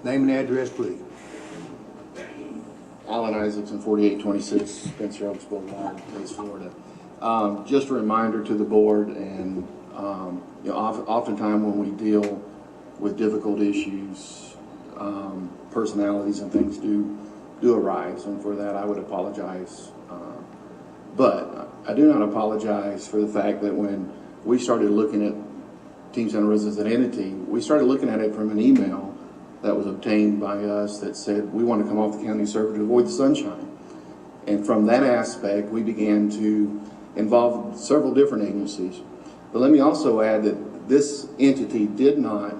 Name and address, please. Alan Isaacson, 4826 Spencer Oaks Boulevard, Base, Florida. Just a reminder to the board, and oftentimes when we deal with difficult issues, personalities and things do arise, and for that I would apologize. But I do not apologize for the fact that when we started looking at Team Santa Rosa as an entity, we started looking at it from an email that was obtained by us that said we want to come off the county server to avoid the sunshine. And from that aspect, we began to involve several different agencies. But let me also add that this entity did not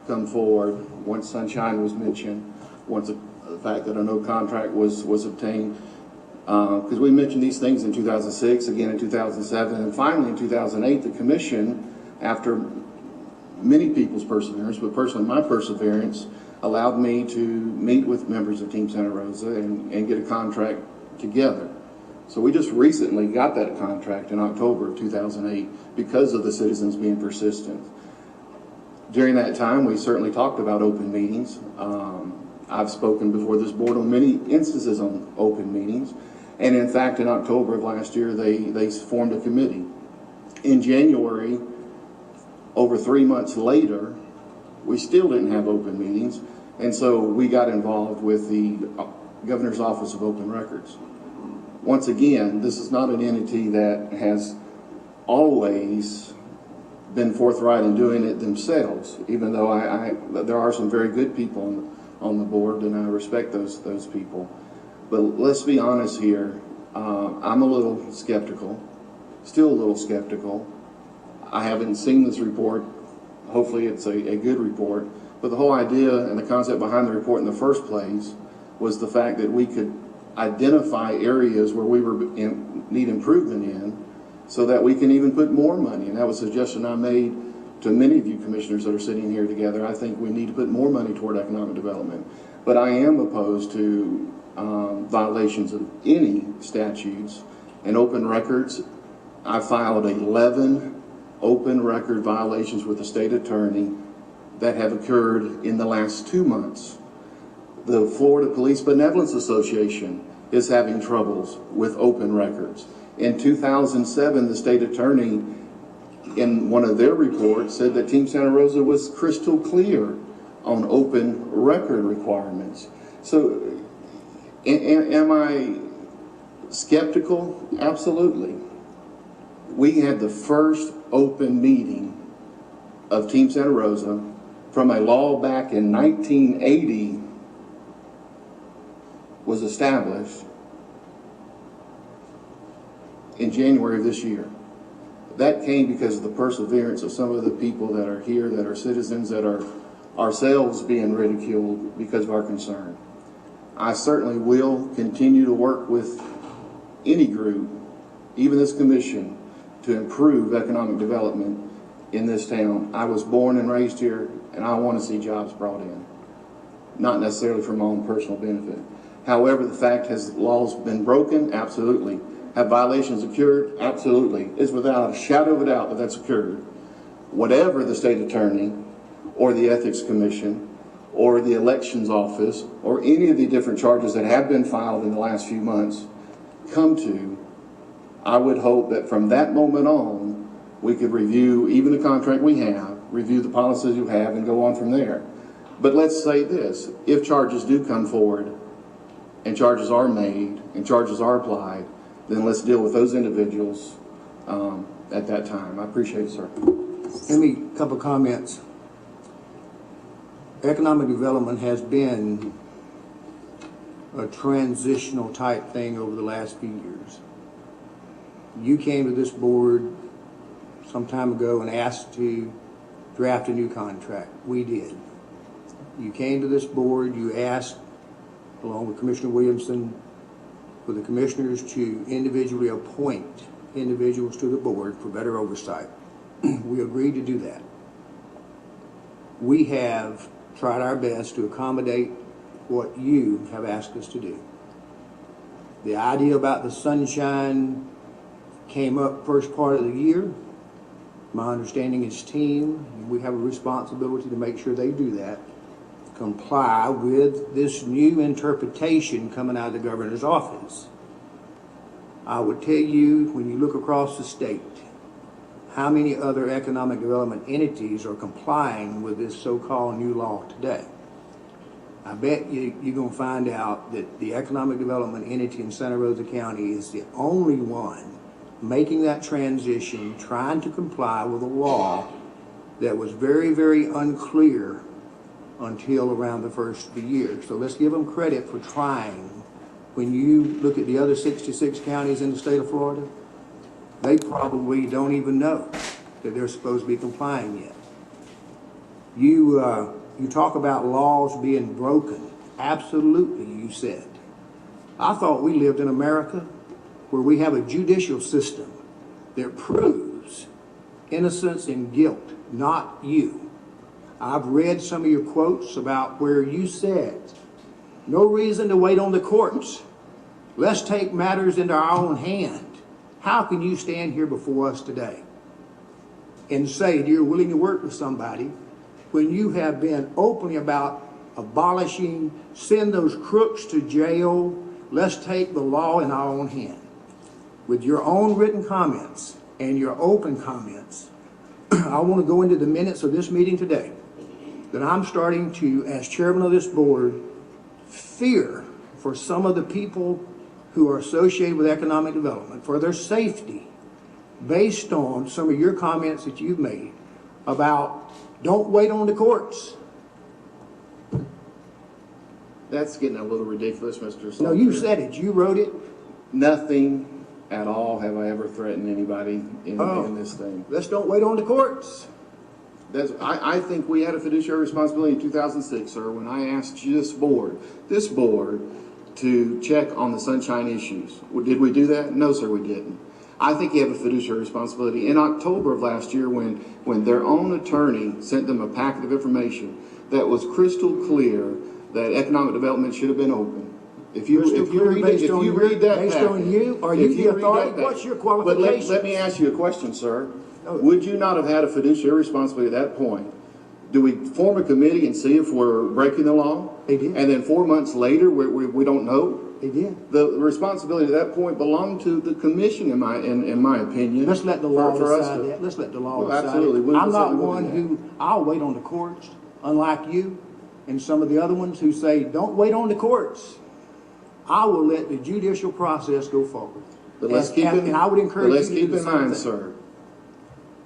come forward once sunshine was mentioned, once the fact that a no contract was obtained, because we mentioned these things in 2006, again in 2007, and finally in 2008, the commission, after many people's perseverance, but personally my perseverance, allowed me to meet with members of Team Santa Rosa and get a contract together. So we just recently got that contract in October of 2008 because of the citizens being persistent. During that time, we certainly talked about open meetings. I've spoken before this board on many instances on open meetings. And in fact, in October of last year, they formed a committee. In January, over 3 months later, we still didn't have open meetings. And so we got involved with the Governor's Office of Open Records. Once again, this is not an entity that has always been forthright in doing it themselves, even though there are some very good people on the board, and I respect those people. But let's be honest here, I'm a little skeptical, still a little skeptical. I haven't seen this report. Hopefully it's a good report. But the whole idea and the concept behind the report in the first place was the fact that we could identify areas where we need improvement in, so that we can even put more money. And that was a suggestion I made to many of you commissioners that are sitting here together. I think we need to put more money toward economic development. But I am opposed to violations of any statutes and open records. I filed 11 open record violations with the state attorney that have occurred in the last 2 months. The Florida Police Benevolence Association is having troubles with open records. In 2007, the state attorney, in one of their reports, said that Team Santa Rosa was crystal clear on open record requirements. So, am I skeptical? Absolutely. We had the first open meeting of Team Santa Rosa from a law back in 1980 was established in January of this year. That came because of the perseverance of some of the people that are here, that are citizens, that are ourselves being ridiculed because of our concern. I certainly will continue to work with any group, even this commission, to improve economic development in this town. I was born and raised here, and I want to see jobs brought in, not necessarily for my own personal benefit. However, the fact has laws been broken? Absolutely. Have violations occurred? Absolutely. It's without a shadow of a doubt that that's occurred. Whatever the state attorney or the ethics commission or the elections office or any of the different charges that have been filed in the last few months come to, I would hope that from that moment on, we could review even the contract we have, review the policies you have, and go on from there. But let's say this, if charges do come forward and charges are made and charges are applied, then let's deal with those individuals at that time. I appreciate it, sir. Let me, a couple of comments. Economic development has been a transitional type thing over the last few years. You came to this board some time ago and asked to draft a new contract. We did. You came to this board, you asked, along with Commissioner Williamson, for the commissioners to individually appoint individuals to the board for better oversight. We agreed to do that. We have tried our best to accommodate what you have asked us to do. The idea about the sunshine came up first part of the year. My understanding is team, we have a responsibility to make sure they do that. comply with this new interpretation coming out of the governor's office. I would tell you, when you look across the state, how many other economic development entities are complying with this so-called new law today. I bet you're going to find out that the economic development entity in Santa Rosa County is the only one making that transition, trying to comply with a law that was very, very unclear until around the first of the year. So let's give them credit for trying. When you look at the other 66 counties in the state of Florida, they probably don't even know that they're supposed to be complying yet. You talk about laws being broken. Absolutely, you said. I thought we lived in America where we have a judicial system that proves innocence and guilt, not you. I've read some of your quotes about where you said, no reason to wait on the courts. Let's take matters into our own hand. How can you stand here before us today and say that you're willing to work with somebody when you have been openly about abolishing, send those crooks to jail, let's take the law in our own hand? With your own written comments and your open comments, I want to go into the minutes of this meeting today that I'm starting to, as chairman of this board, fear for some of the people who are associated with economic development, for their safety, based on some of your comments that you've made about don't wait on the courts. That's getting a little ridiculous, Mr. Salter. No, you said it. You wrote it. Nothing at all have I ever threatened anybody in this thing. Let's don't wait on the courts. I think we had a fiduciary responsibility in 2006, sir, when I asked this board, to check on the sunshine issues. Did we do that? No, sir, we didn't. I think you have a fiduciary responsibility. In October of last year, when their own attorney sent them a packet of information that was crystal clear that economic development should have been open. If you read that based packet, on you, are you the authority? What's your qualifications? But let me ask you a question, sir. Would you not have had a fiduciary responsibility at that point? Do we form a committee and see if we're breaking the law? They did. And then 4 months later, we don't know? They did. The responsibility at that point belonged to the commission, in my opinion. Let's let the law decide that. Let's let the law decide. Absolutely. I'm not one who, I'll wait on the courts, unlike you and some of the other ones who say, don't wait on the courts. I will let the judicial process go forward. But let's keep in mind, sir,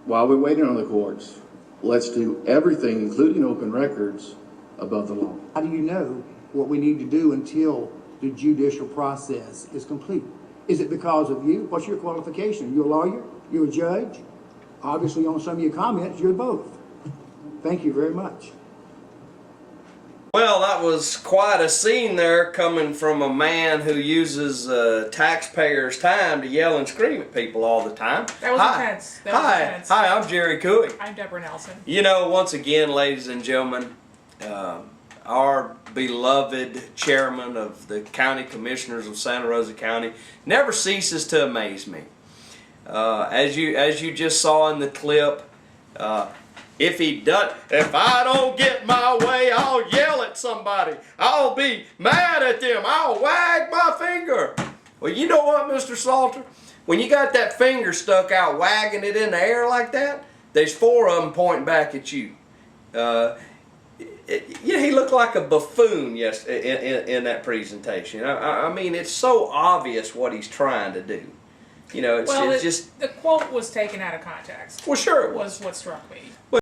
while we're waiting on the courts, let's do everything, including open records, above the law. How do you know what we need to do until the judicial process is complete? Is it because of you? What's your qualification? You're a lawyer? You're a judge? Obviously, on some of your comments, you're both. Thank you very much. Well, that was quite a scene there, coming from a man who uses taxpayers' time to yell and scream at people all the time. That was intense. Hi, I'm Jerry Cooey. I'm Deborah Nelson. You know, once again, ladies and gentlemen, our beloved chairman of the County Commissioners of Santa Rosa County never ceases to amaze me. As you just saw in the clip, if I don't get my way, I'll yell at somebody. I'll be mad at them. I'll wag my finger. Well, you know what, Mr. Salter? When you got that finger stuck out wagging it in the air like that, there's 4 of them pointing back at you. He looked like a buffoon in that presentation. I mean, it's so obvious what he's trying to do. You know, it's just... The quote was taken out of context. Well, sure it was. What struck me.